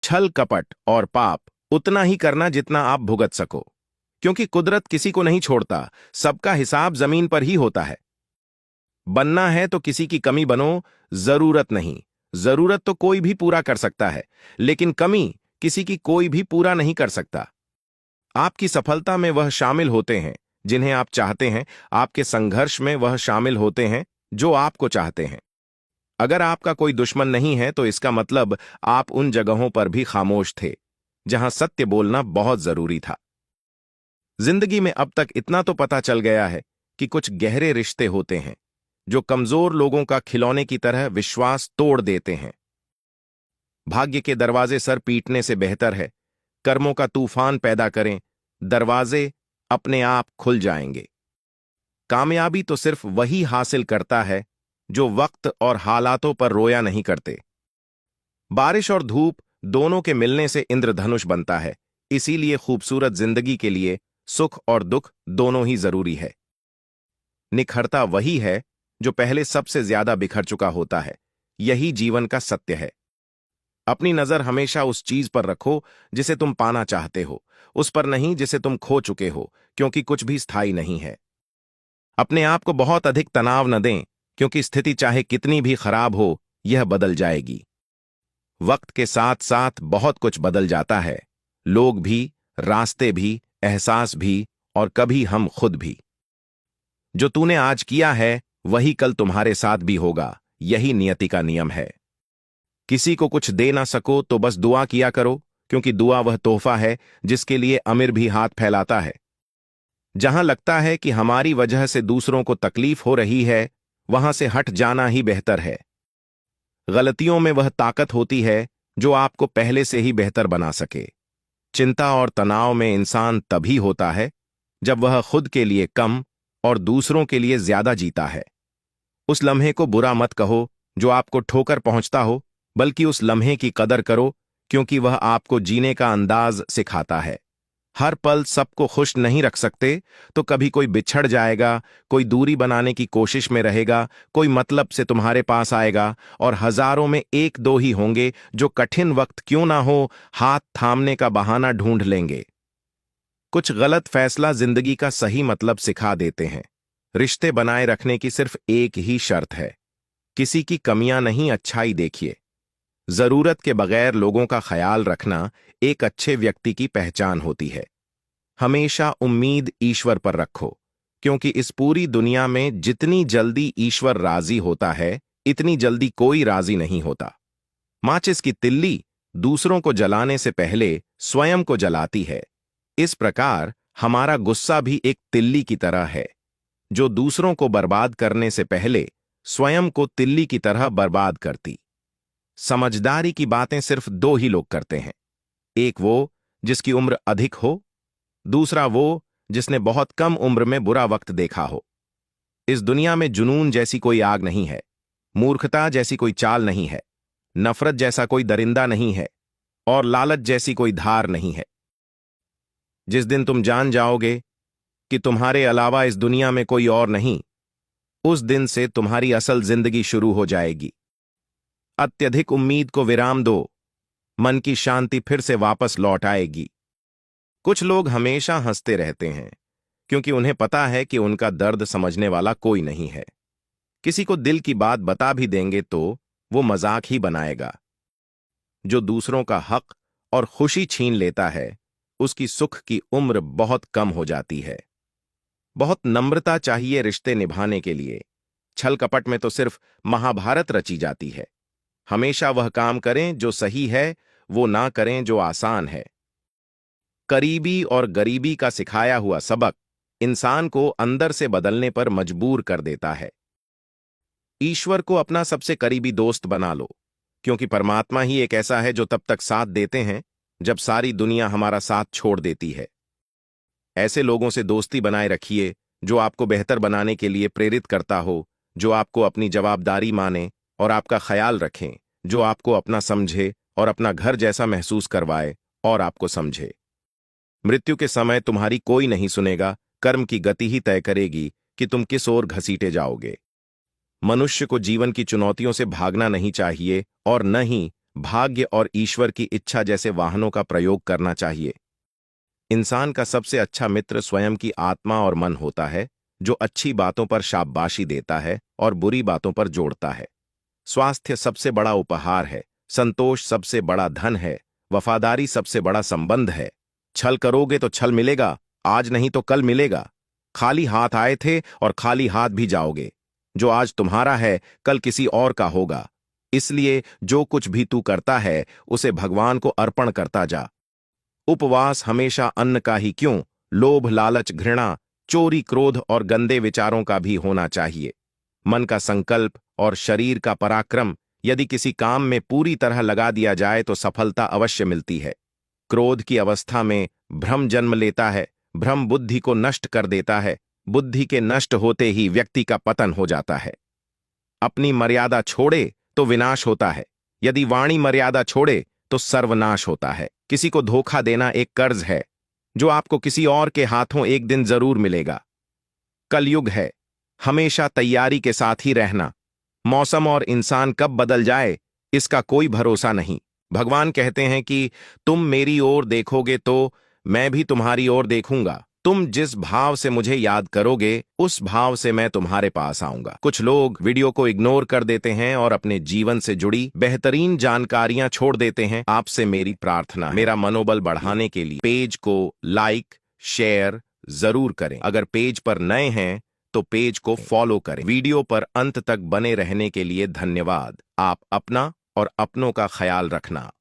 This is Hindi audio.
छल कपट और पाप उतना ही करना जितना आप भुगत सको, क्योंकि कुदरत किसी को नहीं छोड़ता, सबका हिसाब जमीन पर ही होता है। बनना है तो किसी की कमी बनो, जरूरत नहीं। जरूरत तो कोई भी पूरा कर सकता है, लेकिन कमी किसी की कोई भी पूरा नहीं कर सकता। आपकी सफलता में वह शामिल होते हैं जिन्हें आप चाहते हैं, आपके संघर्ष में वह शामिल होते हैं जो आपको चाहते हैं। अगर आपका कोई दुश्मन नहीं है तो इसका मतलब आप उन जगहों पर भी खामोश थे जहां सत्य बोलना बहुत जरूरी था। जिंदगी में अब तक इतना तो पता चल गया है कि कुछ गहरे रिश्ते होते हैं जो कमजोर लोगों का खिलौने की तरह विश्वास तोड़ देते हैं। भाग्य के दरवाजे सर पीटने से बेहतर है कर्मों का तूफान पैदा करें, दरवाजे अपने आप खुल जाएंगे। कामयाबी तो सिर्फ वही हासिल करता है जो वक्त और हालातों पर रोया नहीं करते। बारिश और धूप दोनों के मिलने से इंद्रधनुष बनता है, इसीलिए खूबसूरत जिंदगी के लिए सुख और दुख दोनों ही जरूरी है। निखरता वही है जो पहले सबसे ज्यादा बिखर चुका होता है, यही जीवन का सत्य है। अपनी नजर हमेशा उस चीज पर रखो जिसे तुम पाना चाहते हो, उस पर नहीं जिसे तुम खो चुके हो, क्योंकि कुछ भी स्थायी नहीं है। अपने आप को बहुत अधिक तनाव न दें, क्योंकि स्थिति चाहे कितनी भी खराब हो, यह बदल जाएगी। वक्त के साथ साथ बहुत कुछ बदल जाता है, लोग भी, रास्ते भी, एहसास भी, और कभी हम खुद भी। जो तूने आज किया है वही कल तुम्हारे साथ भी होगा, यही नियति का नियम है। किसी को कुछ दे ना सको तो बस दुआ किया करो, क्योंकि दुआ वह तोहफा है जिसके लिए अमीर भी हाथ फैलाता है। जहां लगता है कि हमारी वजह से दूसरों को तकलीफ हो रही है, वहां से हट जाना ही बेहतर है। गलतियों में वह ताकत होती है जो आपको पहले से ही बेहतर बना सके। चिंता और तनाव में इंसान तभी होता है जब वह खुद के लिए कम और दूसरों के लिए ज्यादा जीता है। उस लम्हे को बुरा मत कहो जो आपको ठोकर पहुंचता हो, बल्कि उस लम्हे की कदर करो, क्योंकि वह आपको जीने का अंदाज सिखाता है। हर पल सबको खुश नहीं रख सकते, तो कभी कोई बिछड़ जाएगा, कोई दूरी बनाने की कोशिश में रहेगा, कोई मतलब से तुम्हारे पास आएगा, और हजारों में एक दो ही होंगे जो कठिन वक्त क्यों ना हो हाथ थामने का बहाना ढूंढ लेंगे। कुछ गलत फैसला जिंदगी का सही मतलब सिखा देते हैं। रिश्ते बनाए रखने की सिर्फ एक ही शर्त है, किसी की कमियां नहीं, अच्छाई देखिए। जरूरत के बगैर लोगों का ख्याल रखना एक अच्छे व्यक्ति की पहचान होती है। हमेशा उम्मीद ईश्वर पर रखो, क्योंकि इस पूरी दुनिया में जितनी जल्दी ईश्वर राजी होता है, इतनी जल्दी कोई राजी नहीं होता। माचिस की तिल्ली दूसरों को जलाने से पहले स्वयं को जलाती है। इस प्रकार हमारा गुस्सा भी एक तिल्ली की तरह है, जो दूसरों को बर्बाद करने से पहले स्वयं को तिल्ली की तरह बर्बाद करती। समझदारी की बातें सिर्फ दो ही लोग करते हैं, एक वो जिसकी उम्र अधिक हो, दूसरा वो जिसने बहुत कम उम्र में बुरा वक्त देखा हो। इस दुनिया में जुनून जैसी कोई आग नहीं है, मूर्खता जैसी कोई चाल नहीं है, नफरत जैसा कोई दरिंदा नहीं है, और लालच जैसी कोई धार नहीं है। जिस दिन तुम जान जाओगे कि तुम्हारे अलावा इस दुनिया में कोई और नहीं, उस दिन से तुम्हारी असल जिंदगी शुरू हो जाएगी। अत्यधिक उम्मीद को विराम दो, मन की शांति फिर से वापस लौट आएगी। कुछ लोग हमेशा हंसते रहते हैं, क्योंकि उन्हें पता है कि उनका दर्द समझने वाला कोई नहीं है। किसी को दिल की बात बता भी देंगे तो वो मजाक ही बनाएगा। जो दूसरों का हक और खुशी छीन लेता है, उसकी सुख की उम्र बहुत कम हो जाती है। बहुत नम्रता चाहिए रिश्ते निभाने के लिए। छल कपट में तो सिर्फ महाभारत रची जाती है। हमेशा वह काम करें जो सही है, वो ना करें जो आसान है। करीबी और गरीबी का सिखाया हुआ सबक इंसान को अंदर से बदलने पर मजबूर कर देता है। ईश्वर को अपना सबसे करीबी दोस्त बना लो, क्योंकि परमात्मा ही एक ऐसा है जो तब तक साथ देते हैं जब सारी दुनिया हमारा साथ छोड़ देती है। ऐसे लोगों से दोस्ती बनाए रखिए जो आपको बेहतर बनाने के लिए प्रेरित करता हो, जो आपको अपनी जवाबदारी माने और आपका ख्याल रखें, जो आपको अपना समझे और अपना घर जैसा महसूस करवाए और आपको समझे। मृत्यु के समय तुम्हारी कोई नहीं सुनेगा, कर्म की गति ही तय करेगी कि तुम किस ओर घसीटे जाओगे। मनुष्य को जीवन की चुनौतियों से भागना नहीं चाहिए और न ही भाग्य और ईश्वर की इच्छा जैसे वाहनों का प्रयोग करना चाहिए। इंसान का सबसे अच्छा मित्र स्वयं की आत्मा और मन होता है, जो अच्छी बातों पर शाबाशी देता है और बुरी बातों पर जोड़ता है। स्वास्थ्य सबसे बड़ा उपहार है, संतोष सबसे बड़ा धन है, वफादारी सबसे बड़ा संबंध है। छल करोगे तो छल मिलेगा, आज नहीं तो कल मिलेगा। खाली हाथ आए थे और खाली हाथ भी जाओगे। जो आज तुम्हारा है कल किसी और का होगा। इसलिए जो कुछ भी तू करता है उसे भगवान को अर्पण करता जा। उपवास हमेशा अन्न का ही क्यों, लोभ लालच घृणा चोरी क्रोध और गंदे विचारों का भी होना चाहिए। मन का संकल्प और शरीर का पराक्रम यदि किसी काम में पूरी तरह लगा दिया जाए तो सफलता अवश्य मिलती है। क्रोध की अवस्था में भ्रम जन्म लेता है, भ्रम बुद्धि को नष्ट कर देता है, बुद्धि के नष्ट होते ही व्यक्ति का पतन हो जाता है। अपनी मर्यादा छोड़े तो विनाश होता है, यदि वाणी मर्यादा छोड़े तो सर्वनाश होता है। किसी को धोखा देना एक कर्ज है, जो आपको किसी और के हाथों एक दिन जरूर मिलेगा। कलयुग है, हमेशा तैयारी के साथ ही रहना। मौसम और इंसान कब बदल जाए इसका कोई भरोसा नहीं। भगवान कहते हैं कि तुम मेरी ओर देखोगे तो मैं भी तुम्हारी ओर देखूंगा। तुम जिस भाव से मुझे याद करोगे उस भाव से मैं तुम्हारे पास आऊंगा। कुछ लोग वीडियो को इग्नोर कर देते हैं और अपने जीवन से जुड़ी बेहतरीन जानकारियां छोड़ देते हैं। आपसे मेरी प्रार्थना है, मेरा मनोबल बढ़ाने के लिए पेज को लाइक शेयर जरूर करें। अगर पेज पर नए हैं तो पेज को फॉलो करें। वीडियो पर अंत तक बने रहने के लिए धन्यवाद। आप अपना और अपनों का ख्याल रखना।